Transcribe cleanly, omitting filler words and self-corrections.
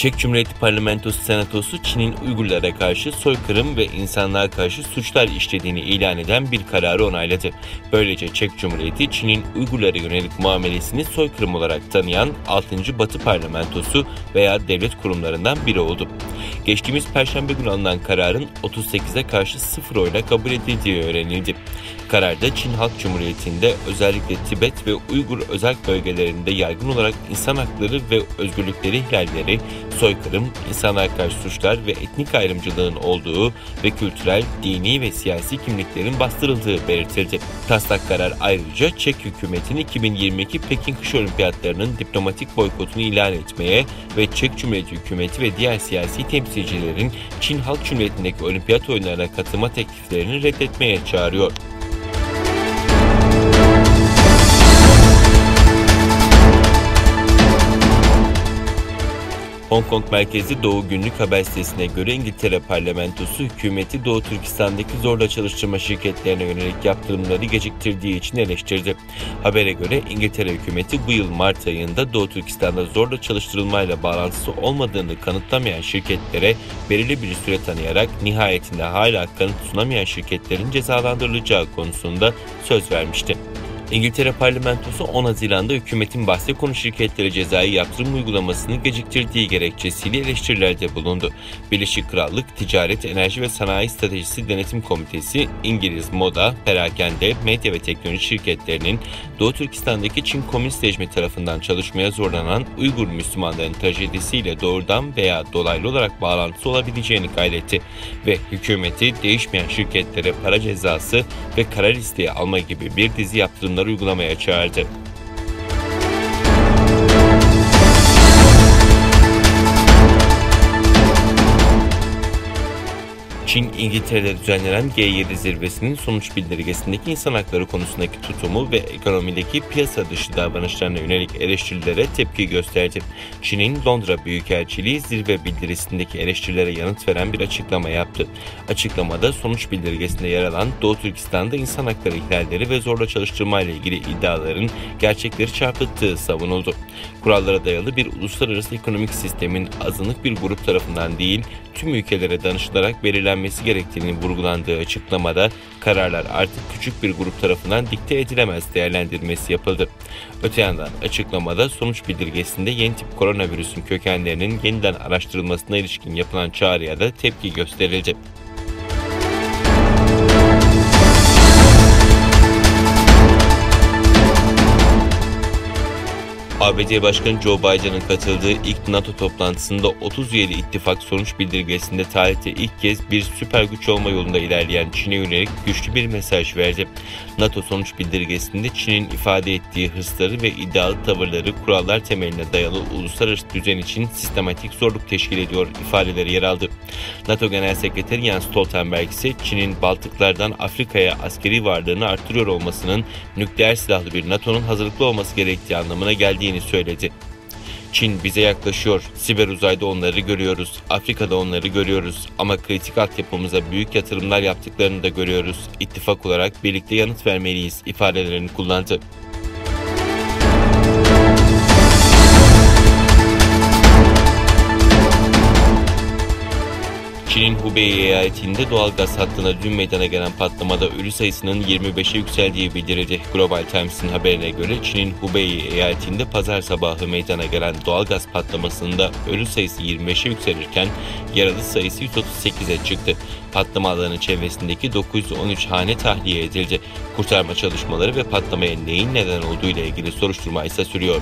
Çek Cumhuriyeti Parlamentosu Senatosu, Çin'in Uygurlara karşı soykırım ve insanlığa karşı suçlar işlediğini ilan eden bir kararı onayladı. Böylece Çek Cumhuriyeti, Çin'in Uygurlara yönelik muamelesini soykırım olarak tanıyan 6. Batı Parlamentosu veya devlet kurumlarından biri oldu. Geçtiğimiz Perşembe günü alınan kararın 38'e karşı 0 oyla kabul edildiği öğrenildi. Kararda Çin Halk Cumhuriyeti'nde özellikle Tibet ve Uygur özerk bölgelerinde yaygın olarak insan hakları ve özgürlükleri ihlalleri, soykırım, insanlığa karşı suçlar ve etnik ayrımcılığın olduğu ve kültürel, dini ve siyasi kimliklerin bastırıldığı belirtildi. Taslak karar ayrıca Çek hükümetinin 2022 Pekin Kış Olimpiyatlarının diplomatik boykotunu ilan etmeye ve Çek Cumhuriyeti hükümeti ve diğer siyasi temsilcilerin Çin Halk Cumhuriyeti'ndeki olimpiyat oyunlarına katılma tekliflerini reddetmeye çağırıyor. Hong Kong merkezli Doğu Günlük haber sitesine göre İngiltere parlamentosu hükümeti Doğu Türkistan'daki zorla çalıştırma şirketlerine yönelik yaptırımları geciktirdiği için eleştirdi. Habere göre İngiltere hükümeti bu yıl Mart ayında Doğu Türkistan'da zorla çalıştırılmayla bağlantısı olmadığını kanıtlamayan şirketlere belirli bir süre tanıyarak nihayetinde hala kanıt sunamayan şirketlerin cezalandırılacağı konusunda söz vermişti. İngiltere parlamentosu 10 Haziran'da hükümetin bahse konu şirketlere cezai yaptırım uygulamasını geciktirdiği gerekçesiyle eleştirilerde bulundu. Birleşik Krallık Ticaret, Enerji ve Sanayi Stratejisi Denetim Komitesi, İngiliz moda, perakende, medya ve teknoloji şirketlerinin Doğu Türkistan'daki Çin Komünist rejimi tarafından çalışmaya zorlanan Uygur Müslümanların trajedisiyle doğrudan veya dolaylı olarak bağlantısı olabileceğini kaydetti ve hükümeti değişmeyen şirketlere para cezası ve kara listeye alma gibi bir dizi yaptırımları uygulamaya çağırdı. Çin, İngiltere'de düzenlenen G7 zirvesinin sonuç bildirgesindeki insan hakları konusundaki tutumu ve ekonomideki piyasa dışı davranışlarına yönelik eleştirilere tepki gösterdi. Çin'in Londra Büyükelçiliği zirve bildirisindeki eleştirilere yanıt veren bir açıklama yaptı. Açıklamada sonuç bildirgesinde yer alan Doğu Türkistan'da insan hakları ihlalleri ve zorla çalıştırma ile ilgili iddiaların gerçekleri çarpıttığı savunuldu. Kurallara dayalı bir uluslararası ekonomik sistemin azınlık bir grup tarafından değil, tüm ülkelere danışılarak belirlenmesi gerektiğini vurgulandığı açıklamada kararlar artık küçük bir grup tarafından dikte edilemez değerlendirmesi yapıldı. Öte yandan açıklamada sonuç bildirgesinde yeni tip koronavirüsün kökenlerinin yeniden araştırılmasına ilişkin yapılan çağrıya da tepki gösterildi. ABD Başkanı Joe Biden'ın katıldığı ilk NATO toplantısında 30 üyeli ittifak sonuç bildirgesinde tarihte ilk kez bir süper güç olma yolunda ilerleyen Çin'e yönelik güçlü bir mesaj verdi. NATO sonuç bildirgesinde Çin'in ifade ettiği hırsları ve iddialı tavırları kurallar temeline dayalı uluslararası düzen için sistematik zorluk teşkil ediyor ifadeleri yer aldı. NATO Genel Sekreteri Jens Stoltenberg ise Çin'in Baltıklardan Afrika'ya askeri varlığını artırıyor olmasının nükleer silahlı bir NATO'nun hazırlıklı olması gerektiği anlamına geldiğini söyledi. Çin bize yaklaşıyor, siber uzayda onları görüyoruz, Afrika'da onları görüyoruz ama kritik altyapımıza büyük yatırımlar yaptıklarını da görüyoruz. İttifak olarak birlikte yanıt vermeliyiz ifadelerini kullandı. Çin'in Hubei eyaletinde doğalgaz hattına dün meydana gelen patlamada ölü sayısının 25'e yükseldiği bildirildi. Global Times'in haberine göre Çin'in Hubei eyaletinde pazar sabahı meydana gelen doğalgaz patlamasında ölü sayısı 25'e yükselirken yaralı sayısı 138'e çıktı. Patlama alanı çevresindeki 913 hane tahliye edildi. Kurtarma çalışmaları ve patlamaya neyin neden olduğu ile ilgili soruşturma ise sürüyor.